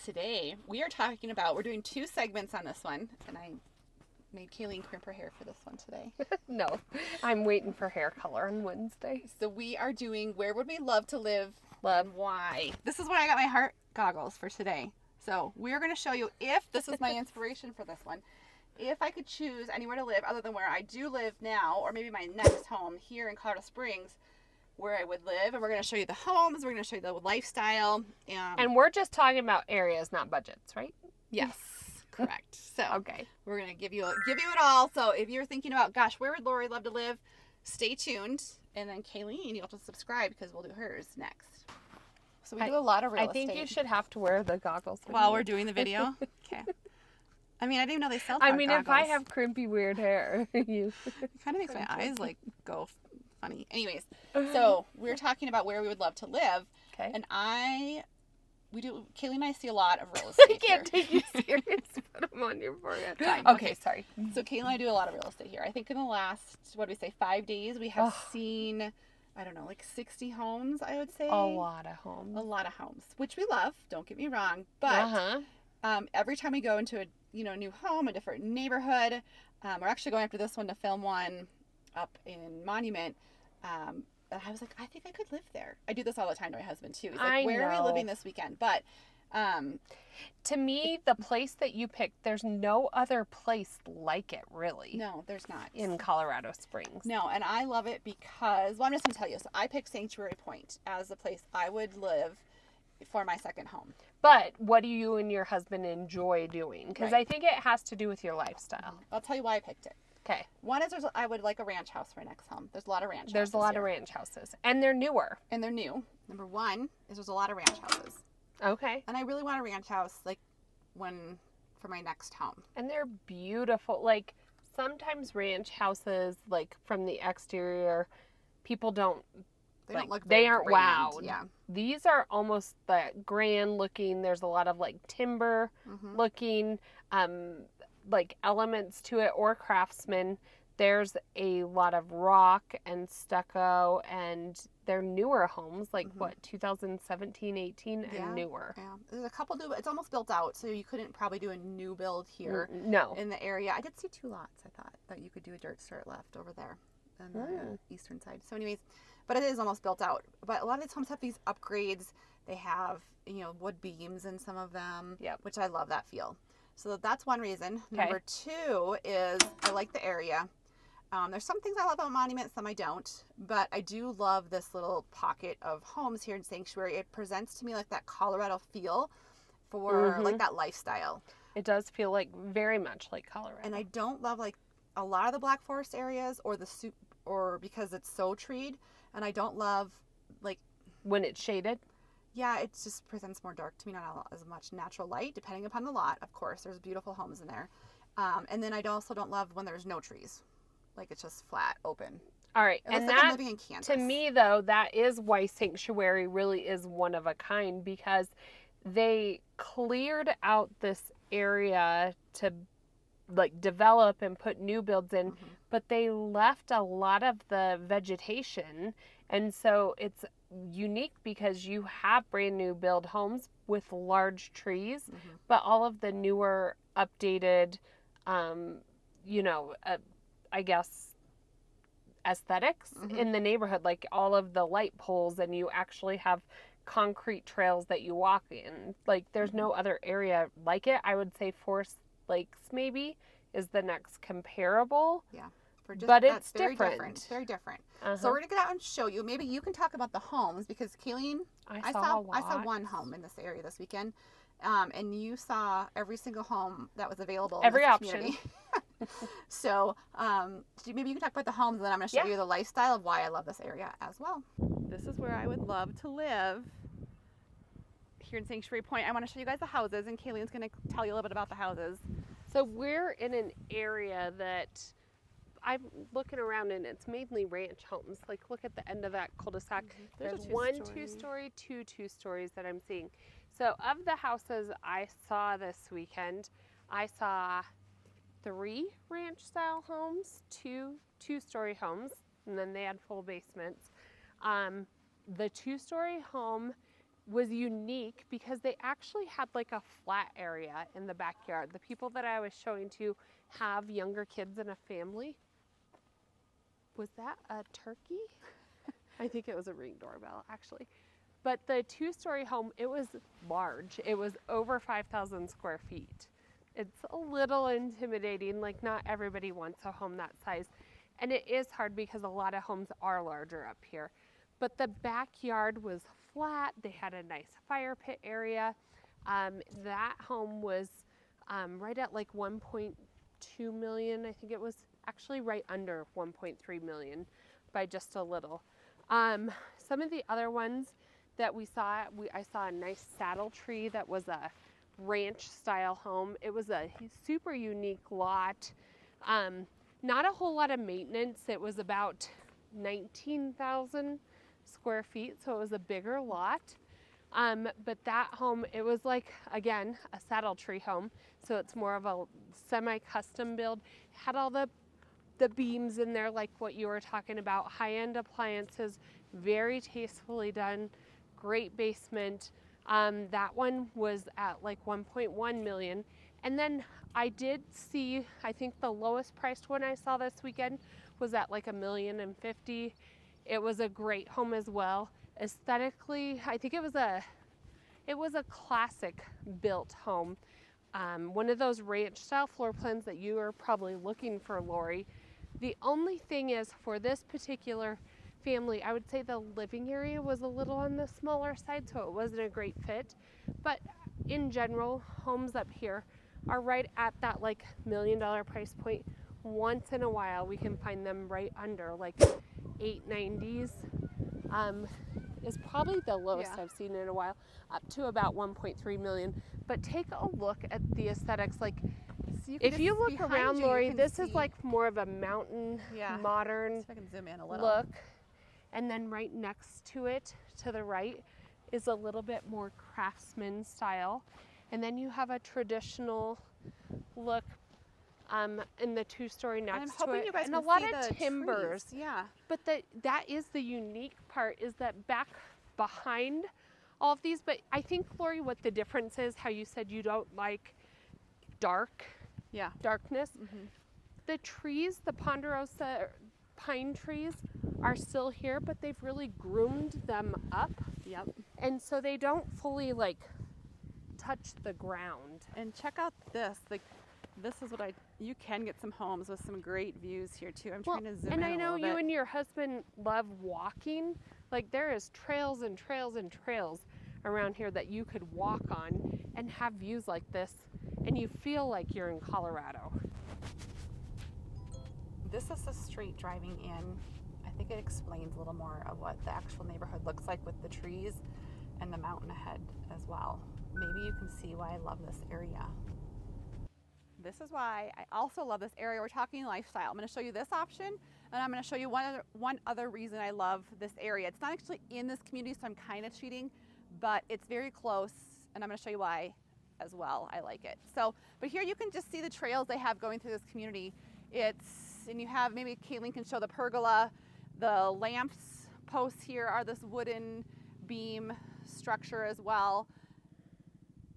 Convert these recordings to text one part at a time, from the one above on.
Today we are talking about, we're doing 2 segments on this one, and I made Kayleen crimp her hair for this one today. No, I'm waiting for hair color on Wednesday. So we are doing where would we love to live Love. and why. This is why I got my heart goggles for today. So we're going to show you, if this is my inspiration for this one, if I could choose anywhere to live other than where I do live now, or maybe my next home here in Colorado Springs, where I would live. And we're going to show you the homes, we're going to show you the lifestyle. And we're just talking about areas, not budgets, right? Yes, correct. So Okay. we're going to give you it all. So if you're thinking about, gosh, where would Laurie love to live, stay tuned. And then Kayleen, you'll have to subscribe because we'll do hers next. So we do a lot of real estate. I think you should have to wear the goggles while we're doing the video. Okay. I mean, I didn't even know they sell I mean, goggles. if I have crimpy weird hair, you it kind of makes my eyes like go funny. Anyways, so we're talking about where we would love to live. Okay. And Kaylee and I see a lot of real estate I can't here. take you serious. Put them on your forehead. Fine. Okay, sorry. So Kaylee and I do a lot of real estate here. I think in the last, 5 days, we have seen, I don't know, like 60 homes, I would say. A lot of homes. A lot of homes, which we love. Don't get me wrong. But every time we go into a new home, a different neighborhood, we're actually going after this one to film one up in Monument. And I was like, I think I could live there. I do this all the time to my husband too. He's like, where are we living this weekend? But to me, the place that you picked, there's no other place like it, really. No, there's not. In Colorado Springs. No, and I love it because, I'm just going to tell you. So I picked Sanctuary Point as the place I would live for my second home. But what do you and your husband enjoy doing? Because I think it has to do with your lifestyle. I'll tell you why I picked it. Okay. One is I would like a ranch house for my next home. There's a lot of ranch houses. There's a lot of ranch houses. And they're newer. And they're new. Number one is there's a lot of ranch houses. Okay. And I really want a ranch house for my next home. And they're beautiful. Like, sometimes ranch houses, like, from the exterior, people don't... They aren't grand. wowed. Yeah. These are almost grand looking. There's a lot of like timber looking, like elements to it, or craftsman. There's a lot of rock and stucco, and they're newer homes, like 2017, 18, and newer. Yeah, there's a couple new. It's almost built out, so you couldn't probably do a new build here. No. In the area, I did see 2 lots. I thought that you could do a dirt start left over there on the eastern side. So, anyways. But it is almost built out. But a lot of these homes have these upgrades. They have, wood beams in some of them, which I love that feel. So that's one reason. Okay. Number 2 is I like the area. There's some things I love about Monument, some I don't. But I do love this little pocket of homes here in Sanctuary. It presents to me like that Colorado feel for like that lifestyle. It does feel like very much like Colorado. And I don't love like a lot of the Black Forest areas or because it's so treed. And I don't love, like... When it's shaded? Yeah, it just presents more dark to me, not as much natural light, depending upon the lot, of course. There's beautiful homes in there. And then I also don't love when there's no trees. Like, it's just flat, open. All right. It looks like I'm living in Kansas. To me, though, that is why Sanctuary really is one of a kind, because they cleared out this area to... like develop and put new builds in, but they left a lot of the vegetation, and so it's unique because you have brand new build homes with large trees, but all of the newer updated I guess aesthetics in the neighborhood, like all of the light poles, and you actually have concrete trails that you walk in. Like, there's no other area like it. I would say Forest Lakes maybe is the next comparable. Yeah. But it's very different. Very different. So we're going to get out and show you. Maybe you can talk about the homes, because Kayleen, I saw one home in this area this weekend. And you saw every single home that was available every in this option. Community. So maybe you can talk about the homes, and then I'm going to show you the lifestyle of why I love this area as well. This is where I would love to live here in Sanctuary Point. I want to show you guys the houses, and Kayleen's going to tell you a little bit about the houses. So we're in an area that I'm looking around, and it's mainly ranch homes. Like, look at the end of that cul-de-sac. There's 1 2-story, 2 2-stories that I'm seeing. So of the houses I saw this weekend, I saw 3 ranch-style homes, 2 2-story homes, and then they had full basements. The 2-story home was unique because they actually had like a flat area in the backyard. The people that I was showing to have younger kids and a family. Was that a turkey? I think it was a Ring doorbell, actually. But the 2-story home, it was large. It was over 5,000 square feet. It's a little intimidating, like not everybody wants a home that size. And it is hard because a lot of homes are larger up here. But the backyard was flat. They had a nice fire pit area. That home was right at like 1.2 million. I think it was actually right under 1.3 million by just a little. Some of the other ones that we saw, I saw a nice saddle tree that was a ranch style home. It was a super unique lot. Not a whole lot of maintenance. It was about 19,000 square feet, so it was a bigger lot. But that home, it was like, again, a saddle tree home, so it's more of a semi-custom build. Had all the beams in there, like what you were talking about, high-end appliances, very tastefully done, great basement. That one was at like 1.1 million. And then I did see, I think the lowest priced one I saw this weekend was at like $1,050,000. It was a great home as well. Aesthetically, I think it was a classic built home. One of those ranch style floor plans that you are probably looking for, Laurie. The only thing is, for this particular family, I would say the living area was a little on the smaller side, so it wasn't a great fit. But in general, homes up here are right at that like $1 million price point. Once in a while, we can find them right under like 890s. Is probably the lowest I've seen in a while, up to about 1.3 million. But take a look at the aesthetics. Like, so if you look around, Laurie, this is like more of a mountain, modern so I can zoom in a little. Look. And then right next to it, to the right, is a little bit more craftsman style. And then you have a traditional look in the 2-story next to it. You guys and a lot of timbers. Trees. Yeah. But that is the unique part, is that back behind all of these. But I think, Laurie, what the difference is, how you said you don't like darkness. Mm-hmm. The trees, the ponderosa pine trees, are still here, but they've really groomed them up. Yep. And so they don't fully like touch the ground. And check out this. Like, this is what you can get some homes with some great views here too. I'm trying to zoom in a little bit. And I know you and your husband love walking. Like, there is trails and trails and trails around here that you could walk on and have views like this, and you feel like you're in Colorado. This is the street driving in. I think it explains a little more of what the actual neighborhood looks like with the trees and the mountain ahead as well. Maybe you can see why I love this area. This is why I also love this area. We're talking lifestyle. I'm going to show you this option, and I'm going to show you one other reason I love this area. It's not actually in this community, so I'm kind of cheating, but it's very close, and I'm going to show you why as well. I like it. So, but here you can just see the trails they have going through this community. And you have, maybe Caitlin can show the pergola. The lamps posts here are this wooden beam structure as well.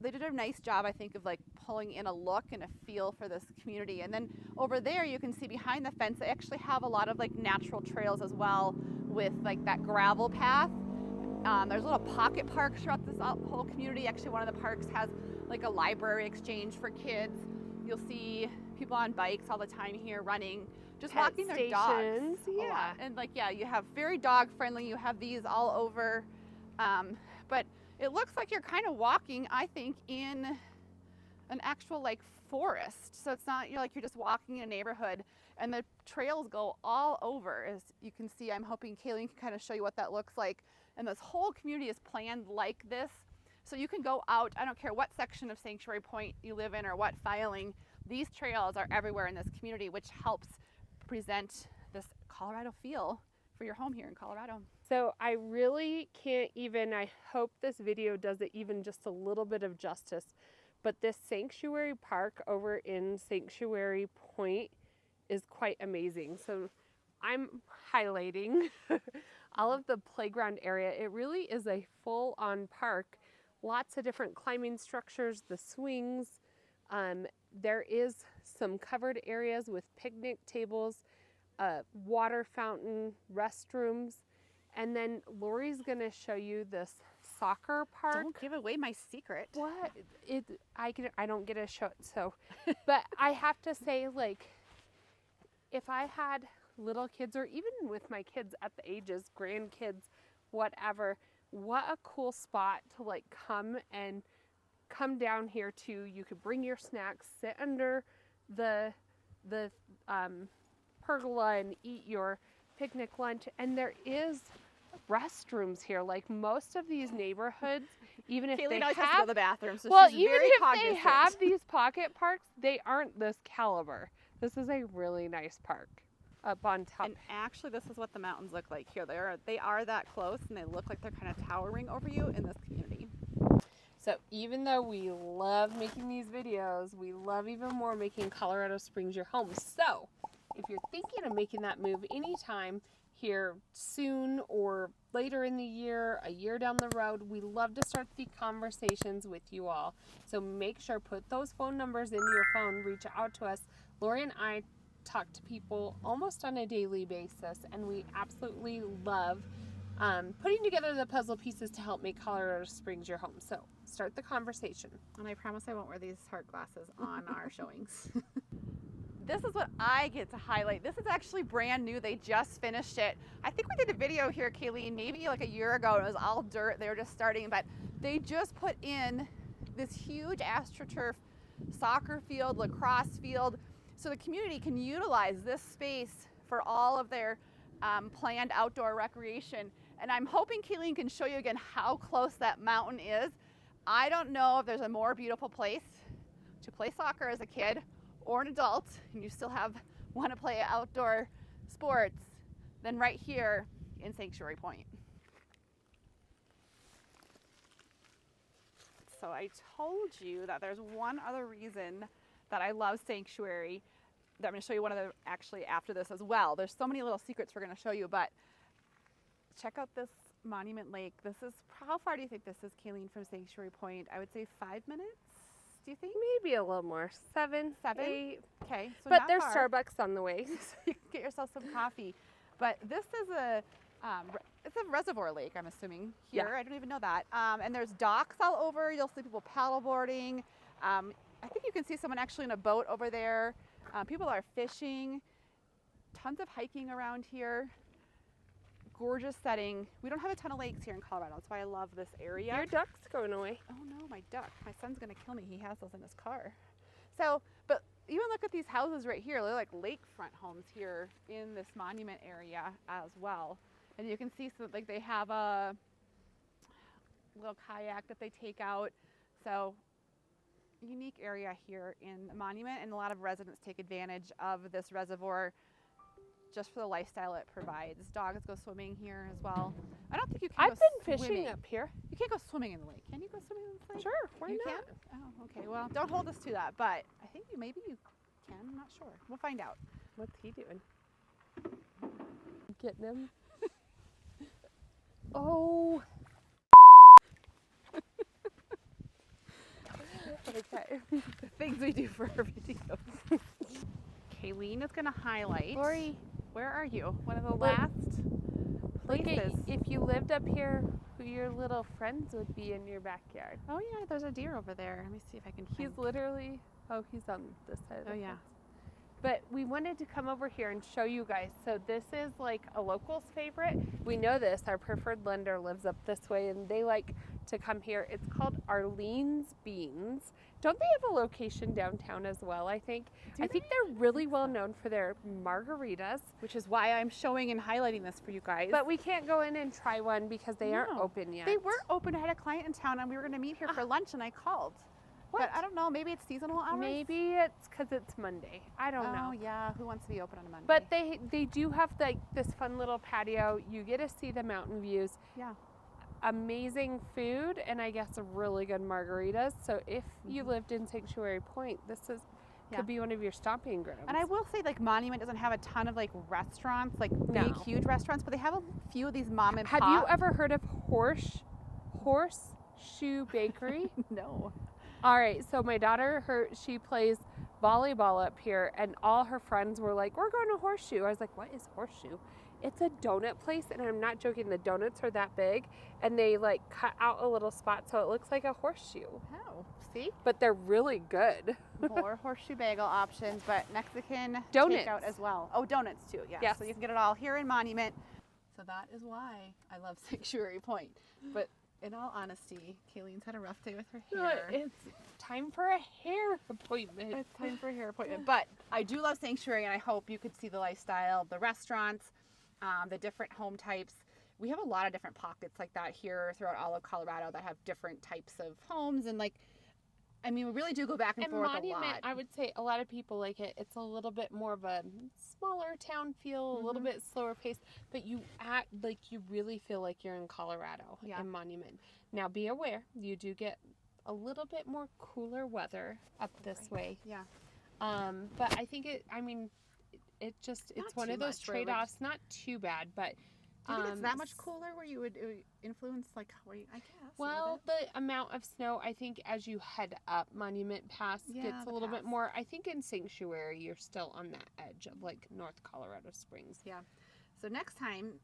They did a nice job, I think, of like pulling in a look and a feel for this community. And then over there, you can see behind the fence, they actually have a lot of like natural trails as well, with like that gravel path. There's little pocket parks throughout this whole community. Actually, one of the parks has like a library exchange for kids. You'll see people on bikes all the time here, running, just Pet walking their dogs. Yeah. And like, you have very dog friendly. You have these all over. But it looks like you're kind of walking, I think, in an actual like forest. So it's not, you're just walking in a neighborhood, and the trails go all over. As you can see, I'm hoping Kayleen can kind of show you what that looks like. And this whole community is planned like this. So you can go out, I don't care what section of Sanctuary Point you live in or what filing, these trails are everywhere in this community, which helps present this Colorado feel for your home here in Colorado. So I really can't even, I hope this video does it even just a little bit of justice, but this Sanctuary Park over in Sanctuary Point is quite amazing. So I'm highlighting all of the playground area. It really is a full-on park. Lots of different climbing structures, the swings. There is some covered areas with picnic tables, a water fountain, restrooms, and then Laurie's gonna show you this soccer park. Don't give away my secret. What? I don't get to show it, so. But I have to say, like, if I had little kids, or even with my kids at the ages, grandkids, whatever, what a cool spot to like come down here to. You could bring your snacks, sit under the pergola and eat your picnic lunch. And there is restrooms here. Like most of these neighborhoods, even if Kaylee they always has to go to the bathroom, so well, she's even very if cognizant. they have these pocket parks, they aren't this caliber. This is a really nice park up on top. And actually, this is what the mountains look like here. They are that close, and they look like they're kind of towering over you in this community. So even though we love making these videos, we love even more making Colorado Springs your home. So if you're thinking of making that move anytime here soon or later in the year, a year down the road, we love to start the conversations with you all. So make sure, put those phone numbers into your phone, reach out to us. Laurie and I talk to people almost on a daily basis, and we absolutely love putting together the puzzle pieces to help make Colorado Springs your home. So start the conversation. And I promise I won't wear these hard glasses on our showings. This is what I get to highlight. This is actually brand new. They just finished it. I think we did a video here, Kayleen, maybe like a year ago. It was all dirt. They were just starting, but they just put in this huge AstroTurf soccer field, lacrosse field, so the community can utilize this space for all of their planned outdoor recreation. And I'm hoping Kayleen can show you again how close that mountain is. I don't know if there's a more beautiful place to play soccer as a kid or an adult, and you still want to play outdoor sports, than right here in Sanctuary Point. So I told you that there's one other reason that I love Sanctuary, that I'm going to show you one of the actually after this as well. There's so many little secrets we're going to show you, but check out this Monument Lake. This is, how far do you think this is, Kayleen, from Sanctuary Point? I would say 5 minutes. Do you think? Maybe a little more. 7, 8. Okay, so but not there's far. Starbucks on the way. So you can get yourself some coffee. But this is it's a reservoir lake, I'm assuming, here. Yeah. I don't even know that. And there's docks all over. You'll see people paddleboarding. I think you can see someone actually in a boat over there. People are fishing. Tons of hiking around here. Gorgeous setting. We don't have a ton of lakes here in Colorado. That's why I love this area. Your duck's going away. Oh no, my duck. My son's gonna kill me. He has those in his car. So, but even look at these houses right here. They're like lakefront homes here in this monument area as well. And you can see, so like they have a little kayak that they take out. So unique area here in the monument, and a lot of residents take advantage of this reservoir just for the lifestyle it provides. Dogs go swimming here as well. I don't think you can I've go been swimming. fishing up here. You can't go swimming in the lake. Can you go swimming in the lake? Sure, why you not? Can? Oh, okay. Well, don't hold us to that, but I think maybe you can. I'm not sure. We'll find out. What's he doing? Getting him? Oh. Okay. The things we do for our videos. Kayleen is going to highlight. Laurie, where are you? One of the Look. last look places. at, if you lived up here, who your little friends would be in your backyard. Oh yeah, there's a deer over there. Let me see if I can find. He's literally, he's on this side of the Oh yeah. fence. But we wanted to come over here and show you guys. So this is like a local's favorite. We know this, our preferred lender lives up this way and they like to come here. It's called Arlene's Beans. Don't they have a location downtown as well, I think? I think they're really well known for their margaritas. Which is why I'm showing and highlighting this for you guys. But we can't go in and try one because they aren't No. open yet. They were open. I had a client in town and we were going to meet here for lunch and I called. What? But I don't know. Maybe it's seasonal hours. Maybe it's because it's Monday. I don't know. Oh yeah. Who wants to be open on a Monday? But they do have like this fun little patio. You get to see the mountain views. yeah. Amazing food and I guess really good margaritas. So if you lived in Sanctuary Point, this is Could be one of your stomping grounds. And I will say, like, Monument doesn't have a ton of, like, restaurants, like, big, No. huge restaurants, but they have a few of these mom and pop. Have you ever heard of Horseshoe Bakery? No. All right, so my daughter, she plays volleyball up here, and all her friends were like, we're going to Horseshoe. I was like, what is Horseshoe? It's a donut place, and I'm not joking. The donuts are that big, and they, like, cut out a little spot so it looks like a horseshoe. Oh, see? But they're really good. More horseshoe bagel options, but Mexican Donuts. takeout as well. Oh, donuts too, yes. Yes. So you can get it all here in Monument. So that is why I love Sanctuary Point. But in all honesty, Kayleen's had a rough day with her hair. It's time for a hair appointment. It's time for a hair appointment. But I do love Sanctuary, and I hope you could see the lifestyle, the restaurants, the different home types. We have a lot of different pockets like that here throughout all of Colorado that have different types of homes. And, like, I mean, we really do go back and forth Monument, a lot. I would say a lot of people like it. It's a little bit more of a smaller town feel, a little bit slower paced, but you act like you really feel like you're in Colorado in Monument. Now, be aware, you do get a little bit more cooler weather up this way. Yeah. But I think it's one of those trade-offs, not too bad, but do you think it's that much cooler where you would influence, like, I guess? Well, the amount of snow, I think as you head up Monument Pass gets a little bit more. I think in Sanctuary, you're still on that edge of, like, North Colorado Springs. Yeah. So next time,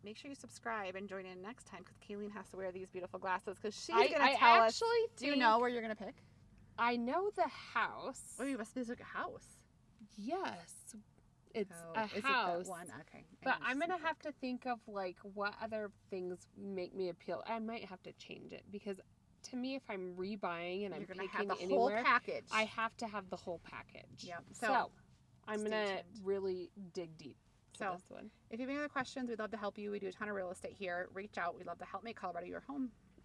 make sure you subscribe and join in next time, because Kayleen has to wear these beautiful glasses, because she's going to tell us. Do you know where you're going to pick? I know the house. Oh, you have a specific house. Yes. It's a house. Is it that one? Okay. But I'm going to have to think of, like, what other things make me appeal. I might have to change it, because to me, if I'm rebuying and I'm picking have the anywhere, whole package. I have to have the whole package. Yep. So I'm going to really dig deep to this one. If you have any other questions, we'd love to help you. We do a ton of real estate here. Reach out. We'd love to help make Colorado your home.